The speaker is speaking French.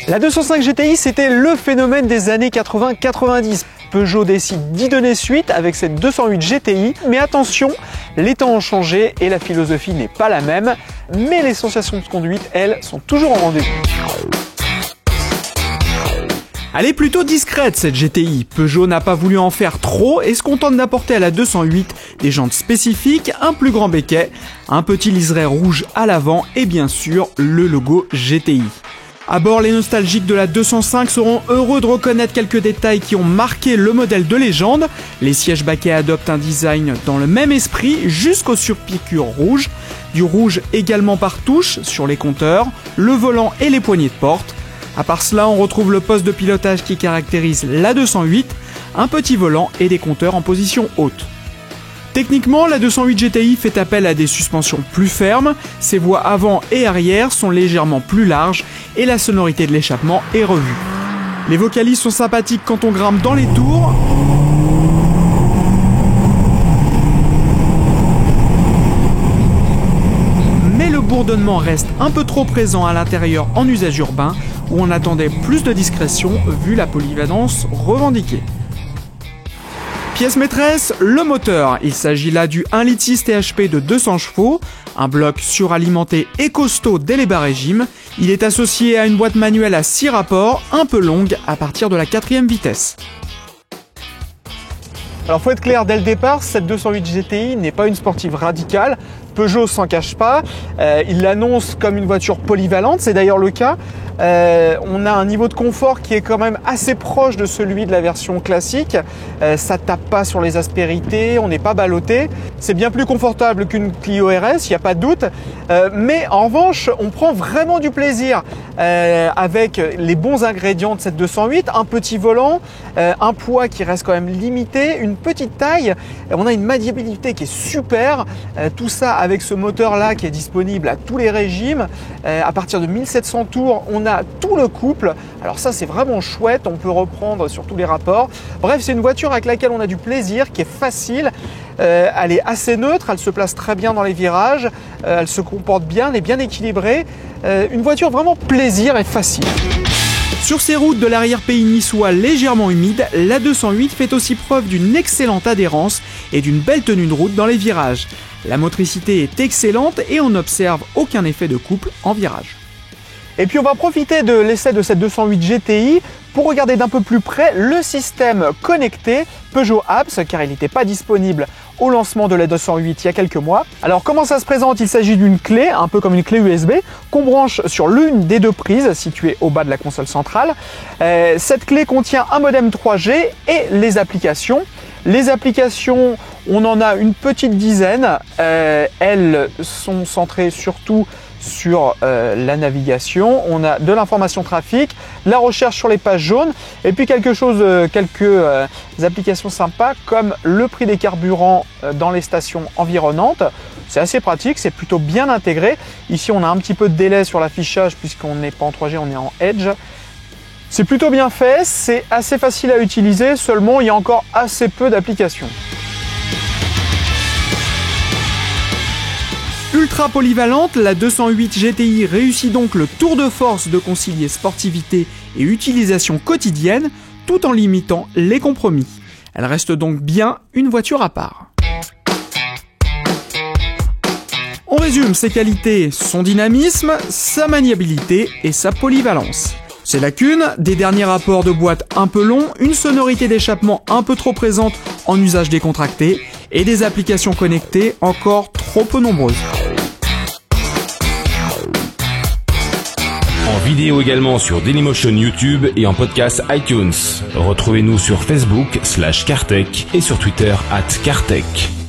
La 205 GTI, c'était le phénomène des années 80-90. Peugeot décide d'y donner suite avec cette 208 GTI, mais attention, les temps ont changé et la philosophie n'est pas la même, mais les sensations de conduite, elles, sont toujours au rendez-vous. Elle est plutôt discrète cette GTI, Peugeot n'a pas voulu en faire trop et se contente d'apporter à la 208 des jantes spécifiques, un plus grand béquet, un petit liseré rouge à l'avant et bien sûr le logo GTI. À bord, les nostalgiques de la 205 seront heureux de reconnaître quelques détails qui ont marqué le modèle de légende. Les sièges baquets adoptent un design dans le même esprit jusqu'aux surpiqûres rouges, du rouge également par touche sur les compteurs, le volant et les poignées de porte. À part cela, on retrouve le poste de pilotage qui caractérise la 208, un petit volant et des compteurs en position haute. Techniquement, la 208 GTI fait appel à des suspensions plus fermes, ses voies avant et arrière sont légèrement plus larges et la sonorité de l'échappement est revue. Les vocalises sont sympathiques quand on grimpe dans les tours. Mais le bourdonnement reste un peu trop présent à l'intérieur en usage urbain, où on attendait plus de discrétion vu la polyvalence revendiquée. Pièce maîtresse, le moteur. Il s'agit là du 1,6 litre THP de 200 chevaux, un bloc suralimenté et costaud dès les bas régimes. Il est associé à une boîte manuelle à 6 rapports, un peu longue à partir de la 4e vitesse. Alors faut être clair dès le départ, cette 208 GTI n'est pas une sportive radicale. Peugeot s'en cache pas, il l'annonce comme une voiture polyvalente, c'est d'ailleurs le cas. On a un niveau de confort qui est quand même assez proche de celui de la version classique. Ça tape pas sur les aspérités, on n'est pas ballotté. C'est bien plus confortable qu'une Clio RS, il n'y a pas de doute. Mais en revanche, on prend vraiment du plaisir avec les bons ingrédients de cette 208. Un petit volant, un poids qui reste quand même limité, une petite taille. On a une maniabilité qui est super. Tout ça avec ce moteur-là qui est disponible à tous les régimes. À partir de 1700 tours, on a tout le couple. Alors ça, c'est vraiment chouette. On peut reprendre sur tous les rapports. Bref, c'est une voiture avec laquelle on a du plaisir, qui est facile. Elle est assez neutre, elle se place très bien dans les virages. Elle se comporte bien, elle est bien équilibrée. Une voiture vraiment plaisir et facile. Sur ces routes de l'arrière-pays niçois légèrement humides, la 208 fait aussi preuve d'une excellente adhérence et d'une belle tenue de route dans les virages. La motricité est excellente et on n'observe aucun effet de couple en virage. Et puis on va profiter de l'essai de cette 208 GTI pour regarder d'un peu plus près le système connecté Peugeot Apps, car il n'était pas disponible au lancement de la 208 il y a quelques mois. Alors comment ça se présente? Il s'agit d'une clé, un peu comme une clé USB, qu'on branche sur l'une des deux prises situées au bas de la console centrale. Cette clé contient un modem 3G et les applications. Les applications, on en a une petite dizaine. Elles sont centrées surtout sur la navigation. On a de l'information trafic, la recherche sur les pages jaunes et puis quelques applications sympas comme le prix des carburants dans les stations environnantes. C'est assez pratique, c'est plutôt bien intégré. Ici, on a un petit peu de délai sur l'affichage puisqu'on n'est pas en 3G, on est en Edge. C'est plutôt bien fait, c'est assez facile à utiliser, seulement il y a encore assez peu d'applications. Ultra polyvalente, la 208 GTI réussit donc le tour de force de concilier sportivité et utilisation quotidienne tout en limitant les compromis. Elle reste donc bien une voiture à part. On résume ses qualités, son dynamisme, sa maniabilité et sa polyvalence. Ses lacunes, des derniers rapports de boîte un peu longs, une sonorité d'échappement un peu trop présente en usage décontracté et des applications connectées encore trop peu nombreuses. En vidéo également sur Dailymotion YouTube et en podcast iTunes. Retrouvez-nous sur Facebook /Cartech et sur Twitter @Cartech.